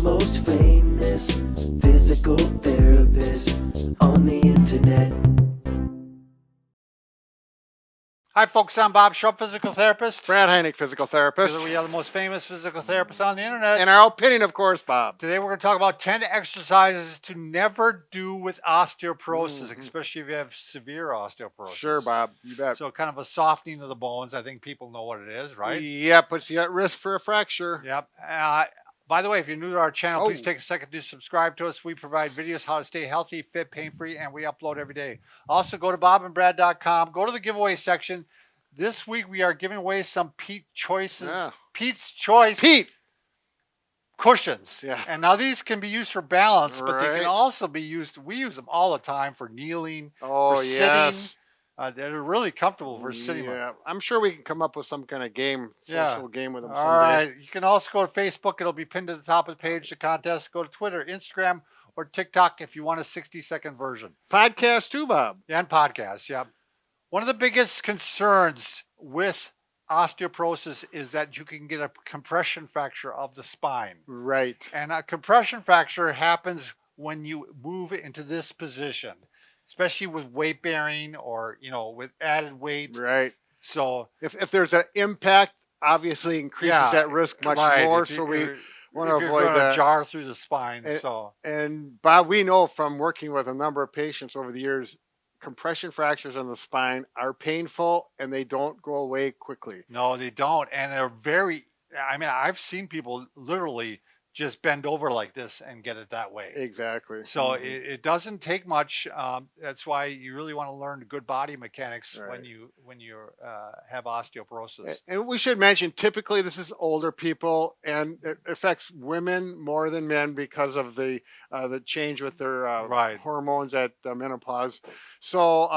most famous physical therapist on the internet. Hi folks, I'm Bob Schrupp, physical therapist. Brad Heineck, physical therapist. Together we are the most famous physical therapists on the internet. In our opinion, of course, Bob. Today we're going to talk about 10 exercises to never do with osteoporosis, especially if you have severe osteoporosis. Sure, Bob. You bet. So kind of a softening of the bones. I think people know what it is, right? Yeah, puts you at risk for a fracture. Yep. By the way, if you're new to our channel, please take a second to subscribe to us. We provide videos how to stay healthy, fit, pain-free, and we upload every day. Also, go to bobandbrad.com. Go to the giveaway section. This week, we are giving away some Pete's Choice cushions. Yeah. And now these can be used for balance, but they can also be used, we use them all the time for kneeling, for sitting. They're really comfortable for sitting. Yeah, I'm sure we can come up with some kind of game, social game with them someday. All right. You can also go to Facebook. It'll be pinned to the top of the page, the contest. Go to Twitter, Instagram, or TikTok if you want a 60-second version. Podcast too, Bob. Yeah, and podcast, yeah. One of the biggest concerns with osteoporosis is that you can get a compression fracture of the spine. Right. And a compression fracture happens when you move into this position, especially with weight bearing or, with added weight. Right. So if there's an impact, obviously increases that risk much more. So we want to avoid that. Jar through the spine. And Bob, we know from working with a number of patients over the years, compression fractures on the spine are painful and they don't go away quickly. No, they don't. And they're I've seen people literally just bend over like this and get it that way. Exactly. So it doesn't take much. That's why you really want to learn good body mechanics when you have osteoporosis. And we should mention, typically this is older people, and it affects women more than men because of the change with their hormones at menopause. So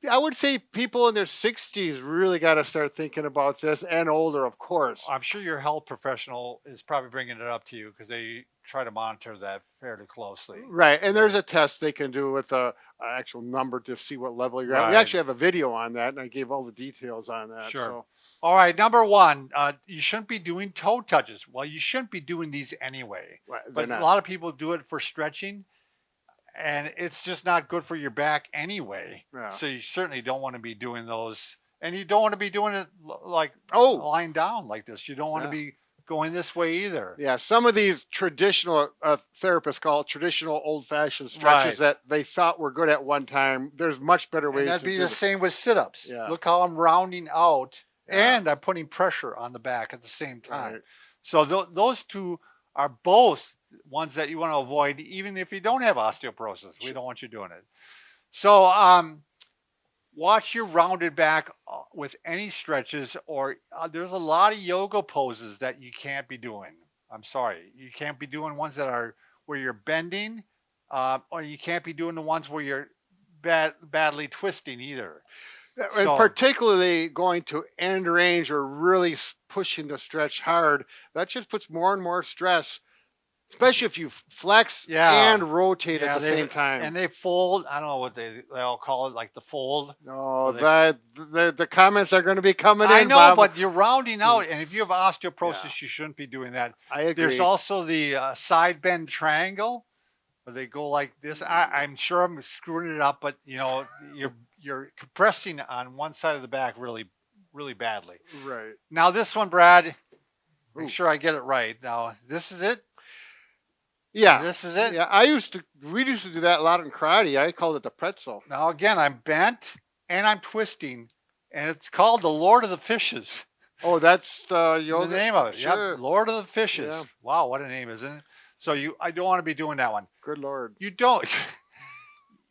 I would say people in their 60s really got to start thinking about this, and older, of course. I'm sure your health professional is probably bringing it up to you because they try to monitor that fairly closely. Right, and there's a test they can do with a actual number to see what level you're at. We actually have a video on that, and I gave all the details on that. Sure. So. All right, number one, you shouldn't be doing toe touches. Well, you shouldn't be doing these anyway. But a lot of people do it for stretching. And it's just not good for your back anyway. Yeah. So you certainly don't want to be doing those. And you don't want to be doing it like lying down like this. You don't want to be going this way either. Yeah, some of these traditional therapists call it traditional old-fashioned stretches that they thought were good at one time. There's much better ways to do it. And that'd be the same with sit-ups. Yeah. Look how I'm rounding out and I'm putting pressure on the back at the same time. Right. So those two are both ones that you want to avoid, even if you don't have osteoporosis. We don't want you doing it. So watch your rounded back with any stretches, or there's a lot of yoga poses that you can't be doing. I'm sorry. You can't be doing ones that are where you're bending, or you can't be doing the ones where you're badly twisting either. And particularly going to end range or really pushing the stretch hard, that just puts more and more stress, especially if you flex and rotate at the same time. And they fold. I don't know what they all call it, like the fold. No, the comments are going to be coming in, I know, Bob. But you're rounding out. And if you have osteoporosis, you shouldn't be doing that. I agree. There's also the side bend triangle, where they go like this. I'm sure I'm screwing it up, but you're compressing on one side of the back really, really badly. Right. Now this one, Brad, make sure I get it right. Now, this is it? Yeah. This is it? Yeah, we used to do that a lot in karate. I called it the pretzel. Now, again, I'm bent and I'm twisting, and it's called the Lord of the Fishes. Oh, that's yoga? The name of it. Sure. Yep. Lord of the Fishes. Yeah. Wow, what a name, isn't it? So I don't want to be doing that one. Good Lord. You don't.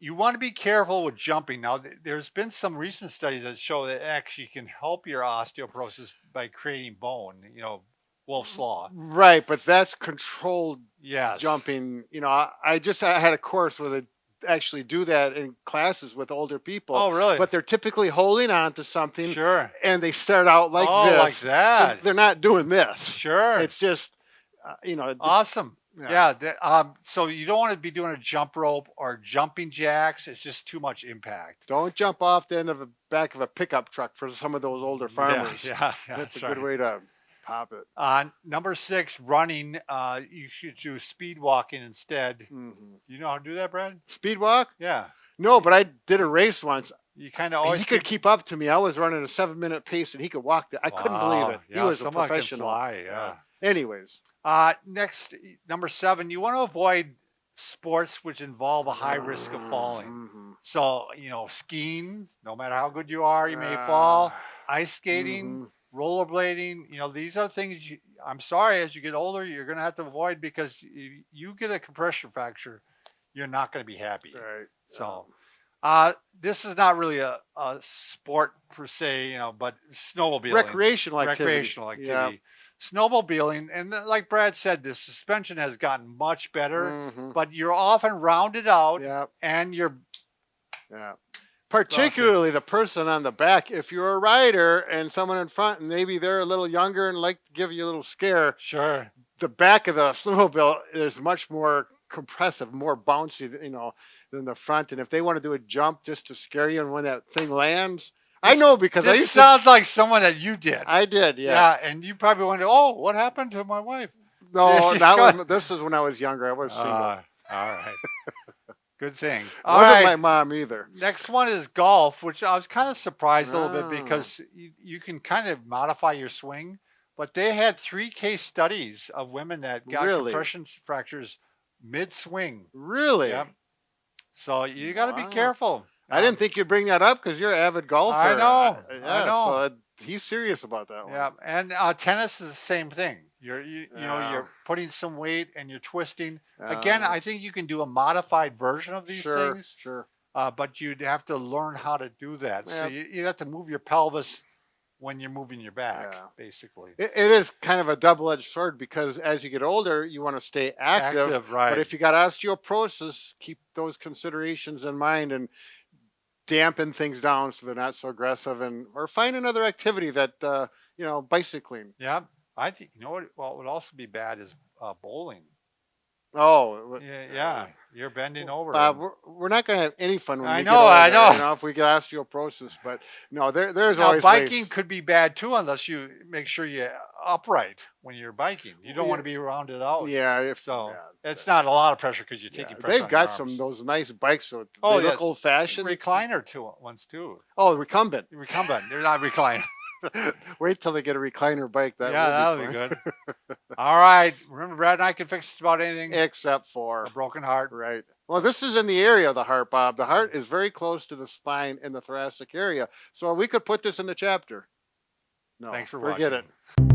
You want to be careful with jumping. Now, there's been some recent studies that show that actually can help your osteoporosis by creating bone, Wolf's Law. Right, but that's controlled jumping. I had a course where they actually do that in classes with older people. Oh, really? But they're typically holding on to something. Sure. And they start out like this. Like that. So they're not doing this. Sure. It's just, Awesome. Yeah. So you don't want to be doing a jump rope or jumping jacks. It's just too much impact. Don't jump off the end of the back of a pickup truck for some of those older farmers. Yeah, that's a good way to Pop it. Number 6, running. You should do speed walking instead. You know how to do that, Brad? Speed walk? Yeah. No, but I did a race once. You kind of always he could keep up to me. I was running a 7-minute pace, and he could walk. I couldn't believe it. Yeah, he was a someone can professional. fly, yeah. Anyways, next, number 7, you want to avoid sports which involve a high risk of falling. So, skiing, no matter how good you are, you may fall. Ice skating, rollerblading, these are things I'm sorry, as you get older, you're going to have to avoid, because if you get a compression fracture, you're not going to be happy. Right. So, this is not really a sport per se, but snowmobiling. Recreational activity. Yeah. Snowmobiling, and like Brad said, the suspension has gotten much better, but you're often rounded out, and you're... Yeah. Particularly the person on the back. If you're a rider and someone in front, and maybe they're a little younger and like to give you a little scare. Sure. The back of the snowmobile is much more compressive, more bouncy, than the front. And if they want to do a jump just to scare you, and when that thing lands, I know, because this sounds like someone that you did. I did, yeah. Yeah, and you probably wonder, oh, what happened to my wife? No, this was when I was younger. I was single. All right. Good thing. Wasn't my mom either. Next one is golf, which I was kind of surprised a little bit, because you can kind of modify your swing. But they had 3 case studies of women that got compression fractures mid-swing. Really? Yep. So you got to be careful. I didn't think you'd bring that up, because you're an avid golfer. I know. So he's serious about that one. Yeah, and tennis is the same thing. You're putting some weight and you're twisting. Again, I think you can do a modified version of these things. Sure. But you'd have to learn how to do that. So you have to move your pelvis when you're moving your back, basically. It is kind of a double-edged sword, because as you get older, you want to stay active. Right. But if you got osteoporosis, keep those considerations in mind and dampen things down so they're not so aggressive, or find another activity that, bicycling. Yeah. I think, what would also be bad is bowling. Oh. Yeah. You're bending over. We're not going to have any fun when we I get older. I know. If we get osteoporosis. But no, there's now, always biking ways. Could be bad too, unless you make sure you're upright when you're biking. You don't want to be rounded out. Yeah. It's not a lot of pressure, because you're taking pressure. They've got those nice bikes, so they look old-fashioned. Recliner ones too. Oh, recumbent. They're not reclining. Wait till they get a recliner bike. That'll be good. All right. Remember, Brad and I can fix just about anything except for a broken heart. Right. Well, this is in the area of the heart, Bob. The heart is very close to the spine in the thoracic area, so we could put this in the chapter. No, thanks for forget watching. it.